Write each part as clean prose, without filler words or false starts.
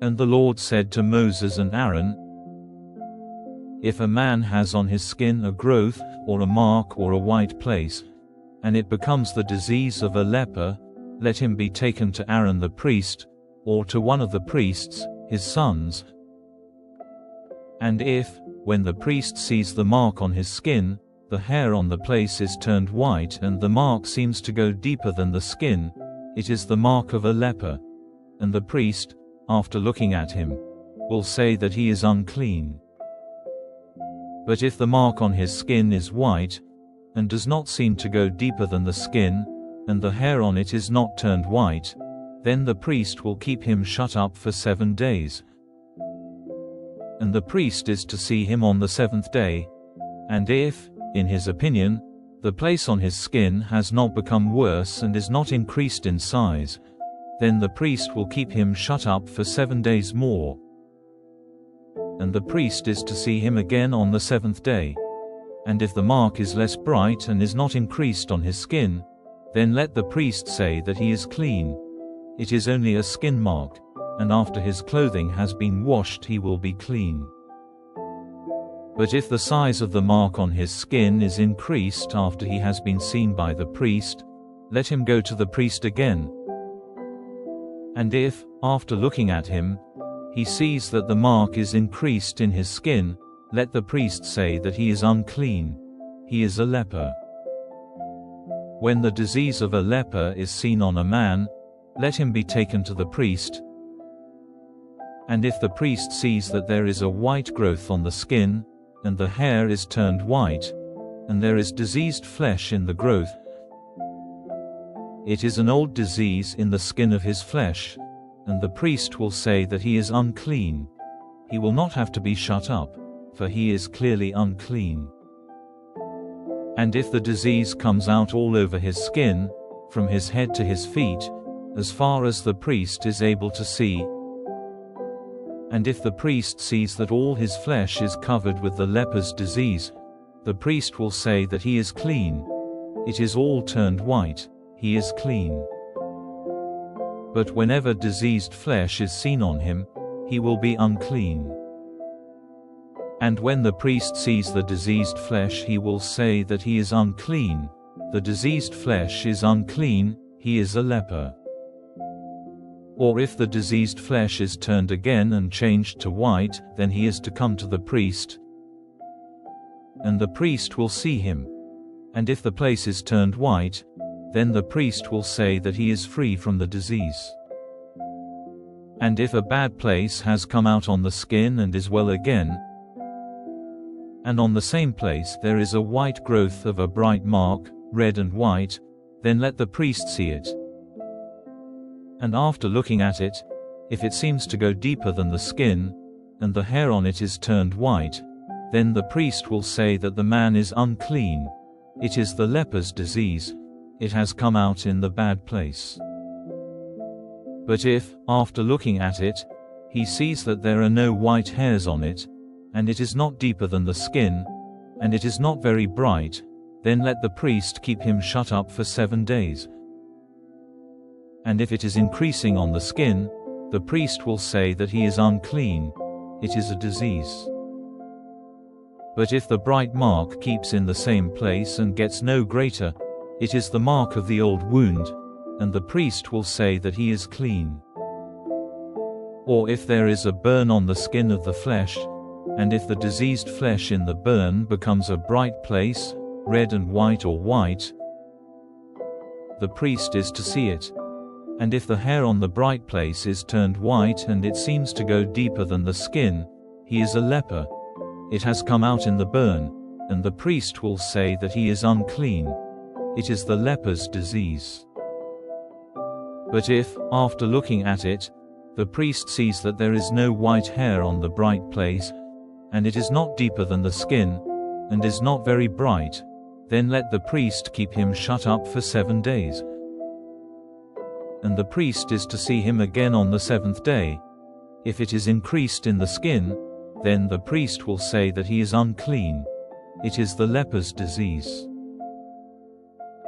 And the Lord said to Moses and Aaron, If a man has on his skin a growth, or a mark or a white place, and it becomes the disease of a leper, let him be taken to Aaron the priest, or to one of the priests, his sons. And if, when the priest sees the mark on his skin, the hair on the place is turned white and the mark seems to go deeper than the skin, it is the mark of a leper. And the priest, after looking at him, will say that he is unclean. But if the mark on his skin is white, and does not seem to go deeper than the skin, and the hair on it is not turned white, then the priest will keep him shut up for 7 days. And the priest is to see him on the 7th day, and if, in his opinion, the place on his skin has not become worse and is not increased in size, then the priest will keep him shut up for 7 days more. And the priest is to see him again on the 7th day. And if the mark is less bright and is not increased on his skin, then let the priest say that he is clean. It is only a skin mark, and after his clothing has been washed he will be clean. But if the size of the mark on his skin is increased after he has been seen by the priest, let him go to the priest again. And if, after looking at him, he sees that the mark is increased in his skin, let the priest say that he is unclean. He is a leper. When the disease of a leper is seen on a man, let him be taken to the priest. And if the priest sees that there is a white growth on the skin, and the hair is turned white, and there is diseased flesh in the growth, it is an old disease in the skin of his flesh, and the priest will say that he is unclean. He will not have to be shut up, for he is clearly unclean. And if the disease comes out all over his skin, from his head to his feet, as far as the priest is able to see, and if the priest sees that all his flesh is covered with the leper's disease, the priest will say that he is clean. It is all turned white, he is clean. But whenever diseased flesh is seen on him, he will be unclean. And when the priest sees the diseased flesh he will say that he is unclean. The diseased flesh is unclean, he is a leper. Or if the diseased flesh is turned again and changed to white, then he is to come to the priest, and the priest will see him. And if the place is turned white, then the priest will say that he is free from the disease. And if a bad place has come out on the skin and is well again, and on the same place there is a white growth of a bright mark, red and white, then let the priest see it. And after looking at it, if it seems to go deeper than the skin, and the hair on it is turned white, then the priest will say that the man is unclean. It is the leper's disease. It has come out in the bad place. But if, after looking at it, he sees that there are no white hairs on it, and it is not deeper than the skin, and it is not very bright, then let the priest keep him shut up for 7 days. And if it is increasing on the skin, the priest will say that he is unclean. It is a disease. But if the bright mark keeps in the same place and gets no greater, it is the mark of the old wound, and the priest will say that he is clean. Or if there is a burn on the skin of the flesh, and if the diseased flesh in the burn becomes a bright place, red and white or white, the priest is to see it. And if the hair on the bright place is turned white and it seems to go deeper than the skin, he is a leper. It has come out in the burn, and the priest will say that he is unclean. It is the leper's disease. But if, after looking at it, the priest sees that there is no white hair on the bright place, and it is not deeper than the skin, and is not very bright, then let the priest keep him shut up for 7 days. And the priest is to see him again on the 7th day. If it is increased in the skin, then the priest will say that he is unclean. It is the leper's disease.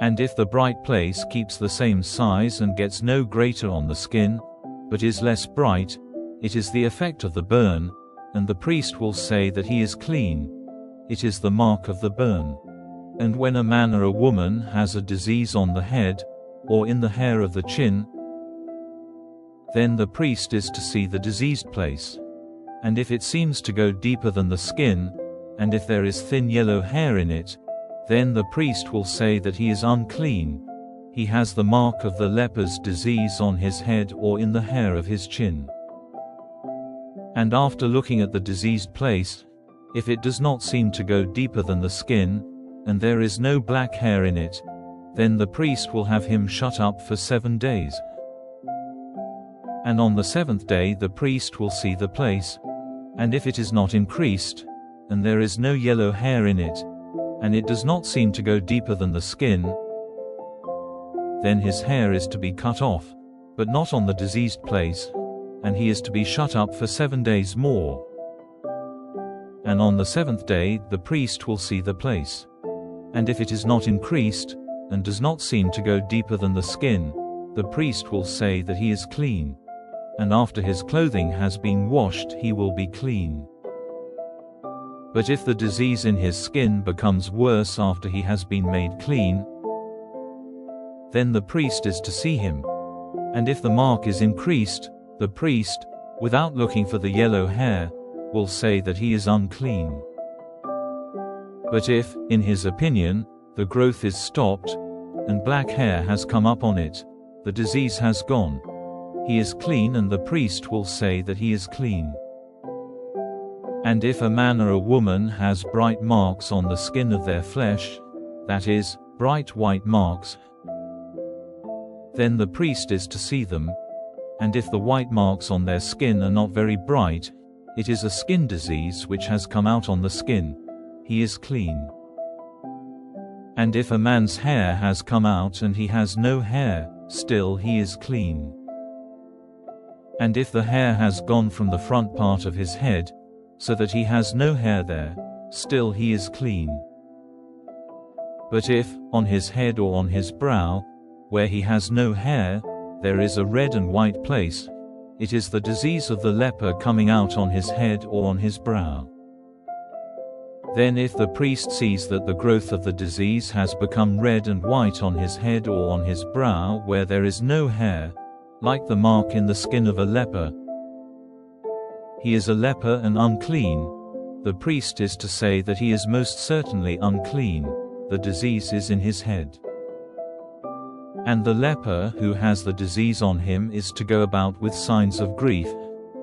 And if the bright place keeps the same size and gets no greater on the skin, but is less bright, It is the effect of the burn, and the priest will say that he is clean. It is the mark of the burn. And when a man or a woman has a disease on the head, or in the hair of the chin, then the priest is to see the diseased place. And if it seems to go deeper than the skin, and if there is thin yellow hair in it, then the priest will say that he is unclean. He has the mark of the leper's disease on his head or in the hair of his chin. And after looking at the diseased place, if it does not seem to go deeper than the skin, and there is no black hair in it, then the priest will have him shut up for 7 days. And on the 7th day the priest will see the place, and if it is not increased, and there is no yellow hair in it, and it does not seem to go deeper than the skin, then his hair is to be cut off, but not on the diseased place, and he is to be shut up for 7 days more. And on the 7th day the priest will see the place. And if it is not increased, and does not seem to go deeper than the skin, the priest will say that he is clean. And after his clothing has been washed he will be clean. But if the disease in his skin becomes worse after he has been made clean, then the priest is to see him. And if the mark is increased, the priest, without looking for the yellow hair, will say that he is unclean. But if, in his opinion, the growth is stopped, and black hair has come up on it, the disease has gone, he is clean, and the priest will say that he is clean. And if a man or a woman has bright marks on the skin of their flesh, that is, bright white marks, then the priest is to see them, and if the white marks on their skin are not very bright, it is a skin disease which has come out on the skin. He is clean. And if a man's hair has come out and he has no hair, still he is clean. And if the hair has gone from the front part of his head, so that he has no hair there, still he is clean. But if, on his head or on his brow, where he has no hair, there is a red and white place, it is the disease of the leper coming out on his head or on his brow. Then if the priest sees that the growth of the disease has become red and white on his head or on his brow where there is no hair, like the mark in the skin of a leper, he is a leper and unclean. The priest is to say that he is most certainly unclean, the disease is in his head. And the leper who has the disease on him is to go about with signs of grief,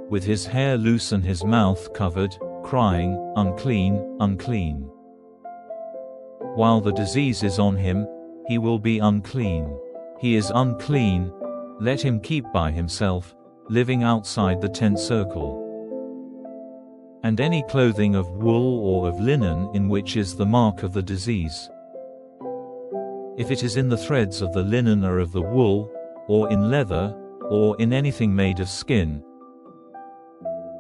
with his hair loose and his mouth covered, crying, "Unclean, unclean." While the disease is on him, he will be unclean. He is unclean, let him keep by himself, living outside the tent circle. And any clothing of wool or of linen in which is the mark of the disease, if it is in the threads of the linen or of the wool, or in leather, or in anything made of skin,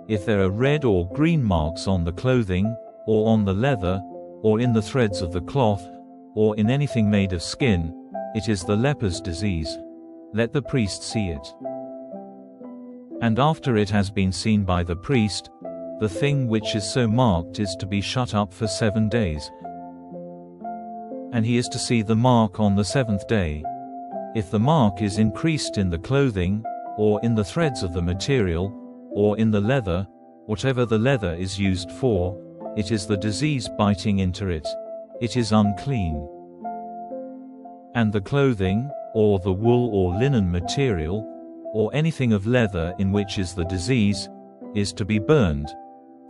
if there are red or green marks on the clothing, or on the leather, or in the threads of the cloth, or in anything made of skin, it is the leper's disease. Let the priest see it. And after it has been seen by the priest, the thing which is so marked is to be shut up for 7 days. And he is to see the mark on the 7th day. If the mark is increased in the clothing, or in the threads of the material, or in the leather, whatever the leather is used for, it is the disease biting into it. It is unclean. And the clothing, or the wool or linen material, or anything of leather in which is the disease, is to be burned,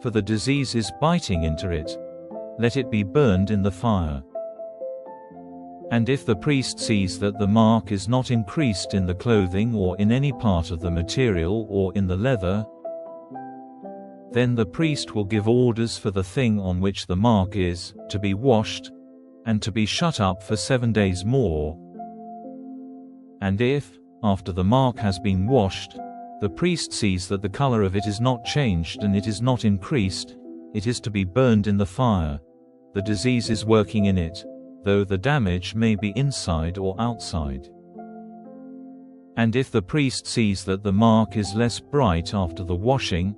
for the disease is biting into it. Let it be burned in the fire. And if the priest sees that the mark is not increased in the clothing or in any part of the material or in the leather, then the priest will give orders for the thing on which the mark is to be washed, and to be shut up for 7 days more. And if, after the mark has been washed, the priest sees that the color of it is not changed and it is not increased, it is to be burned in the fire. The disease is working in it, though the damage may be inside or outside. And if the priest sees that the mark is less bright after the washing,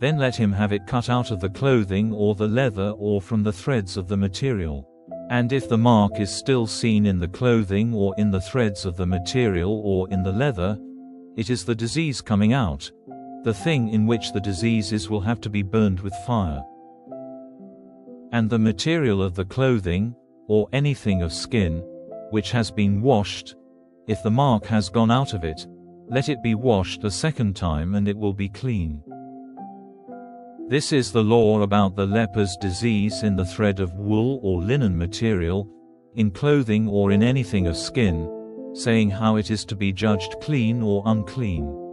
then let him have it cut out of the clothing or the leather or from the threads of the material. And if the mark is still seen in the clothing or in the threads of the material or in the leather, it is the disease coming out. The thing in which the disease is will have to be burned with fire. And the material of the clothing, or anything of skin, which has been washed, if the mark has gone out of it, let it be washed a second time and it will be clean. This is the law about the leper's disease in the thread of wool or linen material, in clothing or in anything of skin, saying how it is to be judged clean or unclean.